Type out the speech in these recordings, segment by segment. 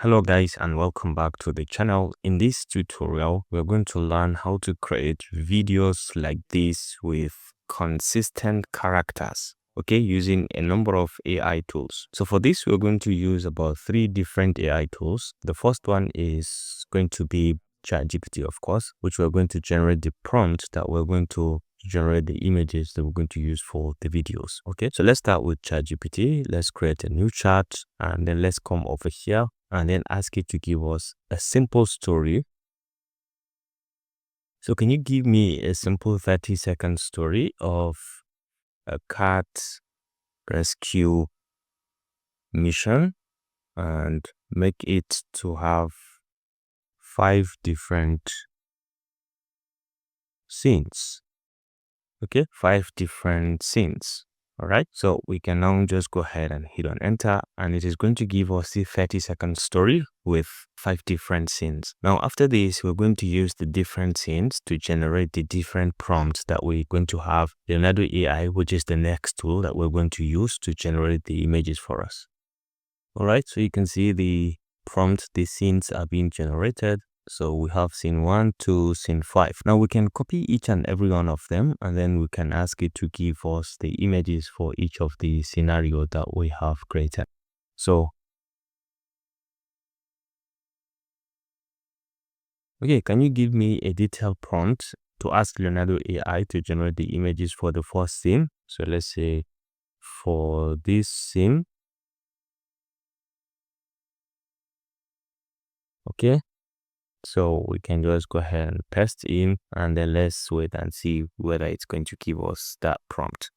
Hello guys, and welcome back to the channel. In this tutorial, we're going to learn how to create videos like this with consistent characters, okay, using a number of AI tools. So for this, we're going to use about 3 different AI tools. The first one is going to be ChatGPT, of course, which we're going to generate the prompt that we're going to generate the images that we're going to use for the videos. Okay, so let's start with ChatGPT. Let's create a new chat, and then let's come over here and then ask it to give us a simple story. So can you give me a simple 30-second story of a cat rescue mission and make it to have 5 different scenes? Okay, 5 different scenes. All right, so we can now just go ahead and hit on enter, and it is going to give us the 30-second story with 5 different scenes. Now after this, we're going to use the different scenes to generate the different prompts that we're going to have Leonardo AI, which is the next tool that we're going to use to generate the images for us. All right, so you can see the prompt, the scenes are being generated. So we have scene 1, 2, scene 5. Now we can copy each and every one of them, and then we can ask it to give us the images for each of the scenario that we have created. So, okay, can you give me a detailed prompt to ask Leonardo AI to generate the images for the first scene? So let's say for this scene, okay. So we can just go ahead and paste in, and then let's wait and see whether it's going to give us that prompt.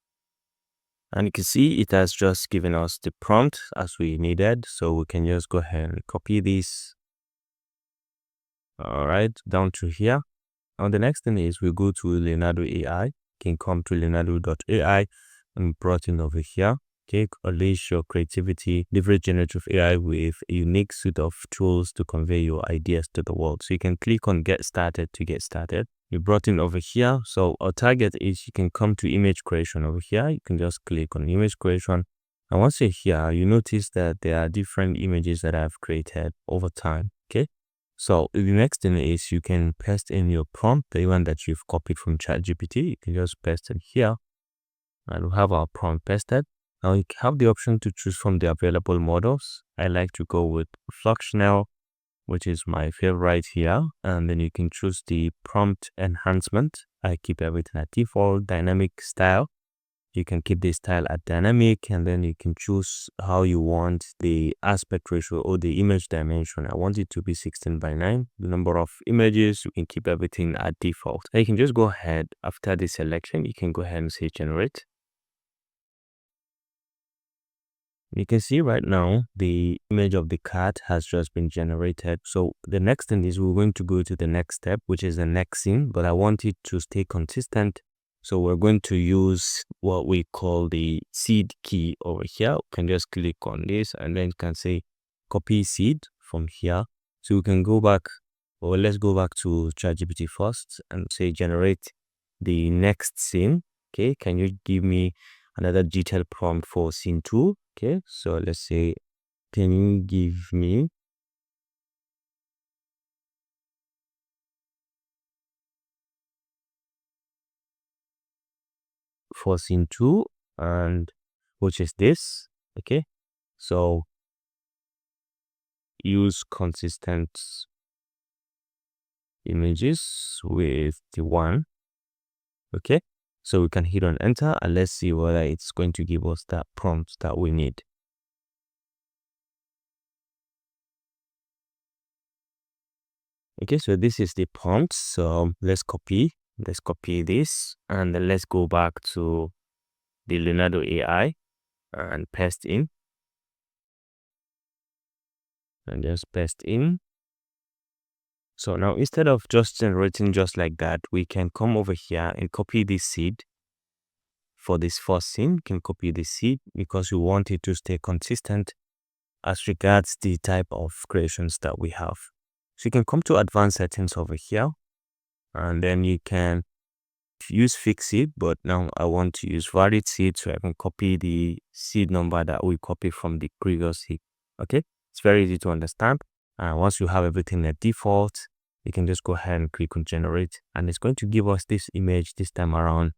And you can see it has just given us the prompt as we needed. So we can just go ahead and copy this. All right, down to here. Now the next thing is we go to Leonardo AI. You can come to leonardo.ai and brought in over here. Okay, unleash your creativity, leverage generative AI with a unique suite of tools to convey your ideas to the world. So you can click on get started to get started. You brought in over here. So our target is you can come to image creation over here. You can just click on image creation. And once you're here, you notice that there are different images that I've created over time. Okay. So the next thing is you can paste in your prompt, the one that you've copied from ChatGPT. You can just paste it here, and we have our prompt pasted. Now you have the option to choose from the available models. I like to go with Fluxional, which is my favorite here. And then you can choose the prompt enhancement. I keep everything at default. Dynamic style. You can keep the style at dynamic, and then you can choose how you want the aspect ratio or the image dimension. I want it to be 16:9. The number of images, you can keep everything at default. Now you can just go ahead after the selection. You can go ahead and say generate. You can see right now the image of the cat has just been generated. So the next thing is we're going to go to the next step, which is the next scene, but I want it to stay consistent. So we're going to use what we call the seed key over here. You can just click on this, and then you can say copy seed from here. So we can go back, or let's go back to ChatGPT first and say generate the next scene. Okay, can you give me another detailed prompt for scene 2? Okay, so let's say, can you give me for scene 2, and which is this? Okay, so use consistent images with the 1. Okay, so we can hit on enter, and let's see whether it's going to give us that prompt that we need. Okay, so this is the prompt. So let's copy this, and then let's go back to the Leonardo AI and paste in, and just paste in. So now instead of just generating just like that, we can come over here and copy this seed. For this first scene, you can copy the seed because we want it to stay consistent as regards the type of creations that we have. So you can come to advanced settings over here, and then you can use fixed seed, but now I want to use varied seed, so I can copy the seed number that we copied from the previous seed. Okay, it's very easy to understand. And once you have everything at default, you can just go ahead and click on generate, and it's going to give us this image this time around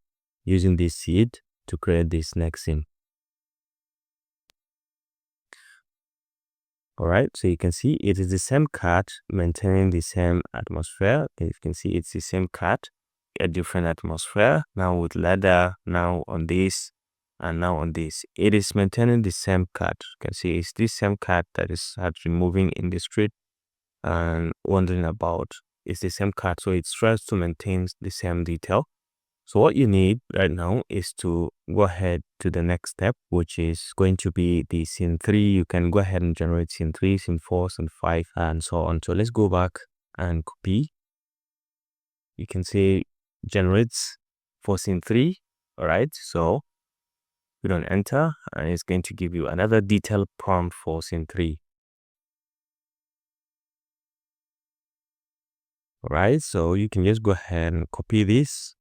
using this seed to create this next scene. All right, so you can see it is the same cat maintaining the same atmosphere. You can see it's the same cat, a different atmosphere now with leather, now on this, and now on this. It is maintaining the same cat. You can see it's this same cat that is actually moving in the street and wandering about. It's the same cat, so it tries to maintain the same detail. So what you need right now is to go ahead to the next step, which is going to be the scene 3. You can go ahead and generate scene 3, scene 4, scene 5, and so on. So let's go back and copy. You can see generates for scene 3. All right, so you don't enter, and it's going to give you another detailed prompt for scene 3. All right, so you can just go ahead and copy this,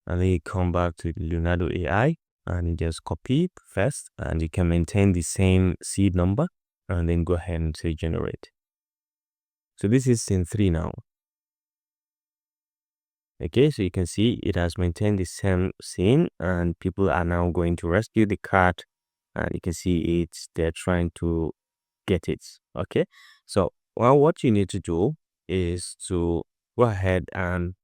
and then you come back to Leonardo AI and you just copy it first, and you can maintain the same seed number and then go ahead and say generate. So this is scene 3 now. Okay, so you can see it has maintained the same scene, and people are now going to rescue the cat, and you can see they're trying to get it. Okay, so well, what you need to do is to go ahead and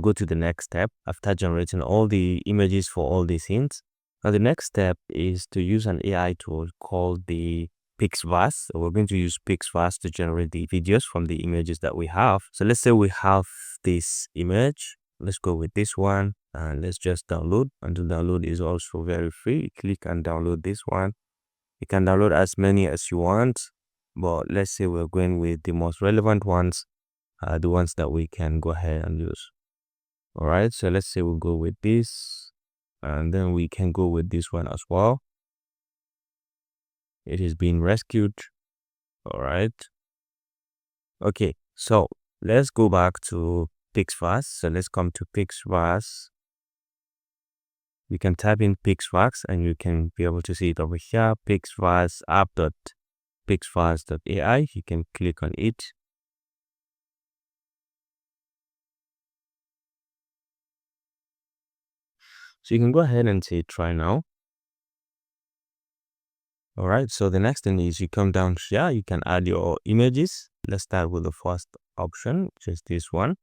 go to the next step after generating all the images for all the scenes. Now the next step is to use an AI tool called the Pixverse. So we're going to use Pixverse to generate the videos from the images that we have. So let's say we have this image. Let's go with this one, and let's just download. And the download is also very free. Click and download this one. You can download as many as you want, but let's say we're going with the most relevant ones, the ones that we can go ahead and use. All right, so let's say we'll go with this, and then we can go with this one as well. It is being rescued. All right. Okay, so let's go back to Pixverse. So let's come to Pixverse. You can type in Pixverse and you can be able to see it over here. Pixverse app.pixverse.ai. You can click on it. So you can go ahead and say try now. All right, so the next thing is you come down here, you can add your images. Let's start with the first option, which is this one.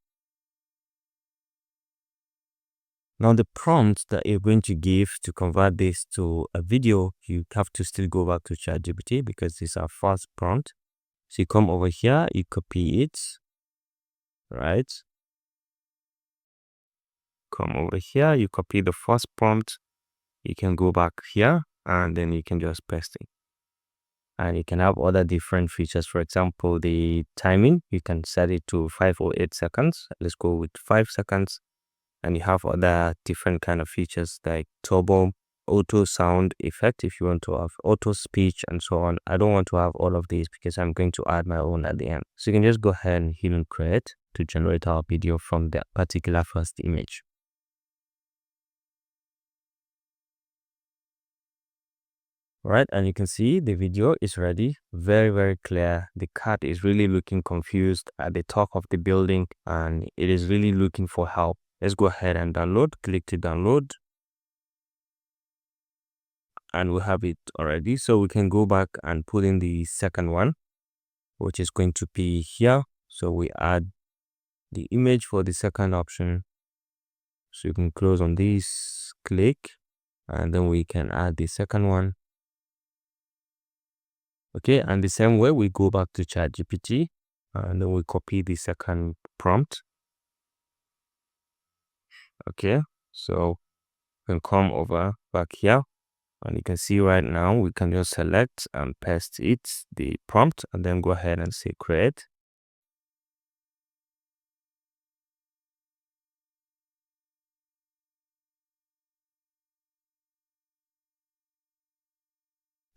Now the prompt that you're going to give to convert this to a video, you have to still go back to ChatGPT because this is our first prompt. So you come over here, you copy it, right? Come over here, you copy the first prompt. You can go back here and then you can just paste it. And you can have other different features. For example, the timing, you can set it to 5 or 8 seconds. Let's go with 5 seconds. And you have other different kind of features like turbo, auto sound effect if you want to have auto speech and so on. I don't want to have all of these because I'm going to add my own at the end. So you can just go ahead and hit on create to generate our video from that particular first image. All right, and you can see the video is ready. Very, very clear. The cat is really looking confused at the top of the building and it is really looking for help. Let's go ahead and download. Click to download. And we have it already. So we can go back and put in the second one, which is going to be here. So we add the image for the second option. So you can close on this, click, and then we can add the second one. Okay, and the same way we go back to ChatGPT and then we copy the second prompt. Okay, so we can come over back here and you can see right now we can just select and paste the prompt, and then go ahead and say create.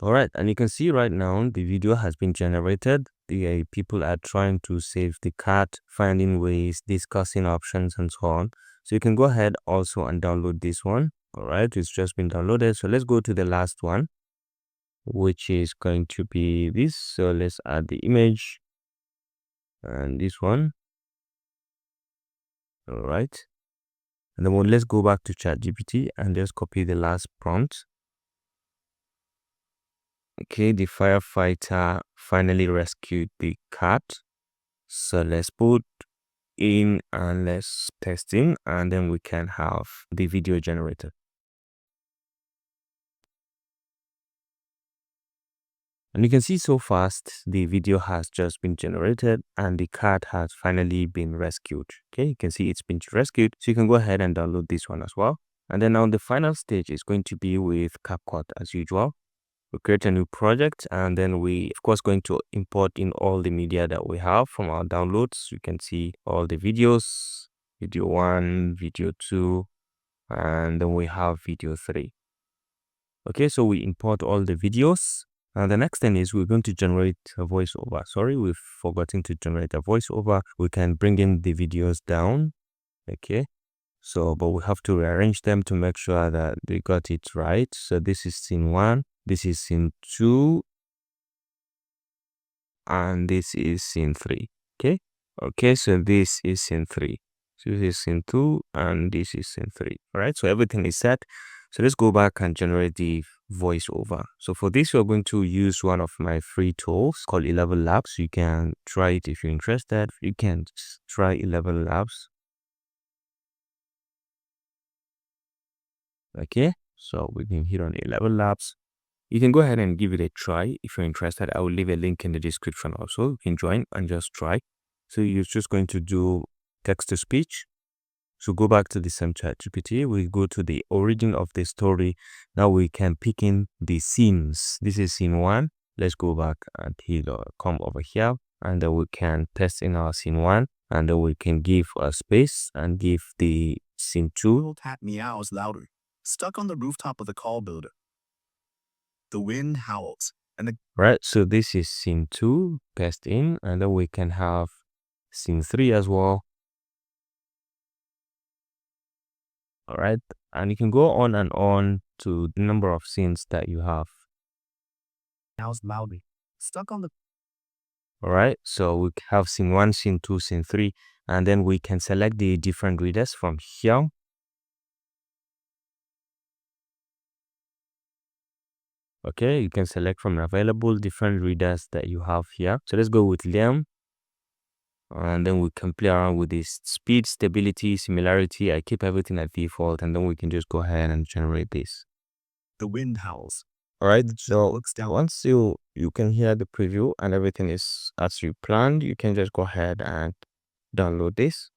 All right, and you can see right now the video has been generated. The people are trying to save the cat, finding ways, discussing options and so on. So you can go ahead also and download this one. All right, it's just been downloaded. So let's go to the last one. which is going to be this. So let's add the image and this one. All right. And then let's go back to ChatGPT and let's copy the last prompt. Okay, the firefighter finally rescued the cat. So let's put in and let's test in, and then we can have the video generated. And you can see so fast the video has just been generated and the cat has finally been rescued. Okay, you can see it's been rescued. So you can go ahead and download this one as well. And then now the final stage is going to be with CapCut as usual. We create a new project and then we of course going to import in all the media that we have from our downloads. You can see all the videos, video 1, video 2, and then we have video 3. Okay, so we import all the videos. And the next thing is we're going to generate a voiceover. Sorry, we've forgotten to generate a voiceover. We can bring in the videos down. Okay, so but we have to rearrange them to make sure that we got it right. So this is scene 1, this is scene 2, and this is scene 3. Okay, so this is scene 3. So this is scene 2 and this is scene 3. All right, so everything is set. So let's go back and generate the voiceover. So for this, we're going to use one of my free tools called 11 Labs. You can try it if you're interested. You can try 11 Labs. Okay, so we can hit on 11 Labs. You can go ahead and give it a try if you're interested. I will leave a link in the description also. You can join and just try. So you're just going to do text to speech. So go back to the same ChatGPT. We go to the origin of the story. Now we can pick in the scenes. This is scene 1. Let's go back and come over here, and then we can test in our scene 1, and then we can give a space and give the scene 2. Cat meows louder. Stuck on the rooftop of the call builder. The wind howls, and the Right, so this is scene 2, paste in, and then we can have scene 3 as well. All right, and you can go on and on to the number of scenes that you have. meows loudly. Stuck on the All right, so we have scene 1, scene 2, scene 3, and then we can select the different readers from here. Okay, you can select from available different readers that you have here. So let's go with Liam, and then we can play around with this speed, stability, similarity. I keep everything at default, and then we can just go ahead and generate this. the wind howls. All right, so once you can hear the preview and everything is as you planned, you can just go ahead and download this.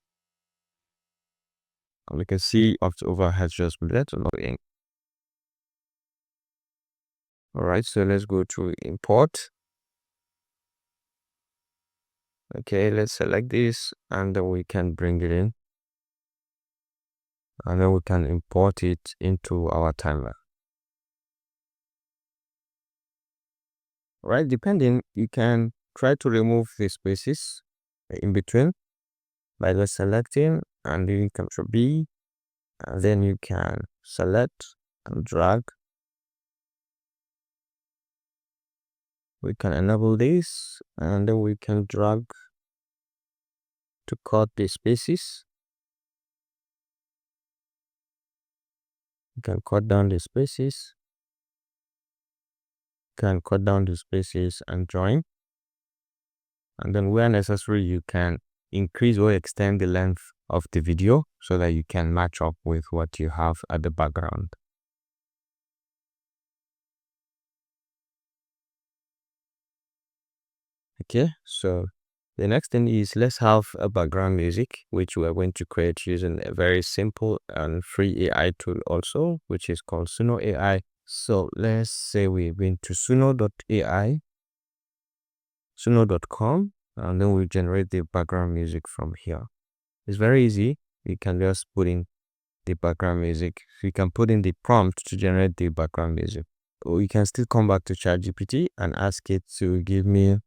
And we can see October has just been loading. All right, so let's go to import. Okay, let's select this and then we can bring it in. And then we can import it into our timeline. All right, depending, you can try to remove the spaces in between by just selecting and doing Ctrl B, and then you can select and drag. We can enable this and then we can drag to cut the spaces. You can cut down the spaces. Can cut down the spaces and join. And then where necessary, you can increase or extend the length of the video so that you can match up with what you have at the background. Okay, so the next thing is let's have a background music, which we are going to create using a very simple and free AI tool also, which is called Suno AI. So let's say we went to suno.ai, suno.com, and then we generate the background music from here. It's very easy. You can just put in the background music. You can put in the prompt to generate the background music. Or you can still come back to ChatGPT and ask it to give me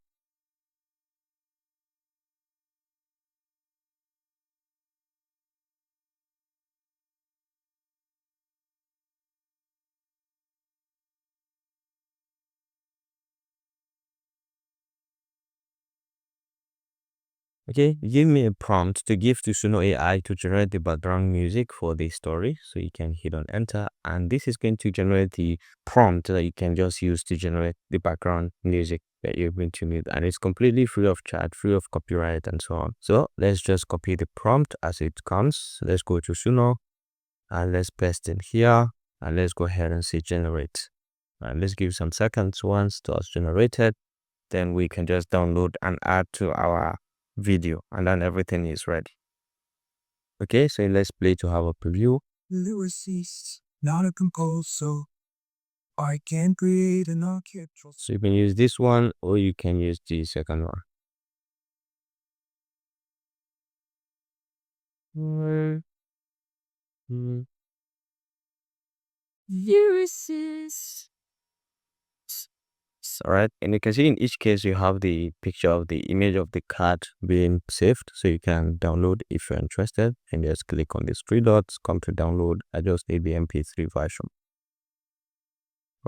Okay, give me a prompt to give to Suno AI to generate the background music for the story. So you can hit on enter, and this is going to generate the prompt that you can just use to generate the background music that you're going to need, and it's completely free of charge, free of copyright, and so on. So let's just copy the prompt as it comes. Let's go to Suno and let's paste in here, and let's go ahead and say generate, and let's give some seconds. Once that's generated, then we can just download and add to our video, and then everything is ready. Okay, so let's play to have a preview. Lyricist, not a composer. I can create an orchestral. So you can use this one, or you can use the second one. Lyricist. All right, and you can see in each case you have the picture of the image of the cat being saved, so you can download if you're interested, and just click on these three dots, come to download. I just need the MP3 version.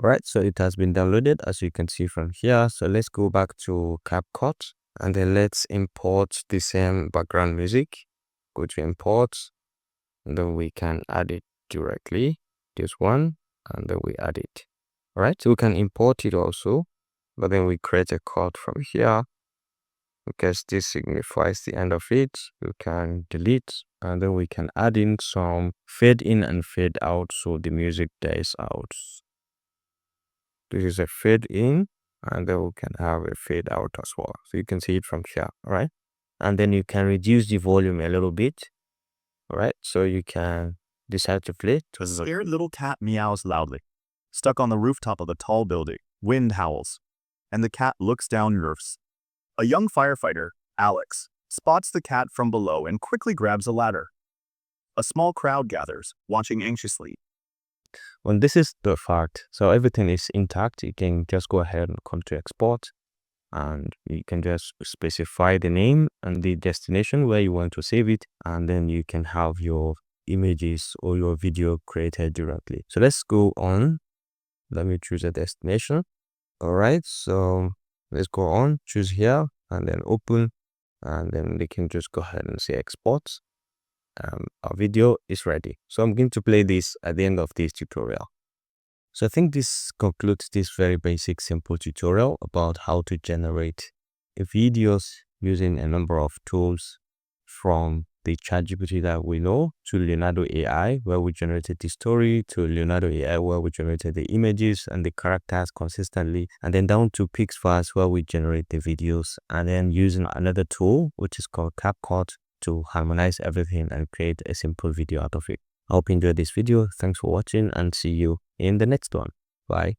All right, so it has been downloaded, as you can see from here. So let's go back to CapCut, and then let's import the same background music. Go to import, and then we can add it directly, this one, and then we add it. All right, so we can import it also, but then we create a cut from here because this signifies the end of it. We can delete, and then we can add in some fade in and fade out, so the music dies out. This is a fade in, and then we can have a fade out as well. So you can see it from here, all right? And then you can reduce the volume a little bit, all right? So you can decide to play. A scared little cat meows loudly. Stuck on the rooftop of a tall building, wind howls, and the cat looks down roofs. A young firefighter, Alex, spots the cat from below and quickly grabs a ladder. A small crowd gathers, watching anxiously. When this is the fact, so everything is intact, you can just go ahead and come to export, and you can just specify the name and the destination where you want to save it, and then you can have your images or your video created directly. So let's go on. Let me choose a destination. All right, so let's go on, choose here, and then open, and then we can just go ahead and say export. Our video is ready. So I'm going to play this at the end of this tutorial. So I think this concludes this very basic, simple tutorial about how to generate videos using a number of tools, from the ChatGPT that we know, to Leonardo AI, where we generated the story, to Leonardo AI, where we generated the images and the characters consistently, and then down to Pixverse, where we generate the videos, and then using another tool, which is called CapCut, to harmonize everything and create a simple video out of it. I hope you enjoyed this video. Thanks for watching, and see you in the next one. Bye.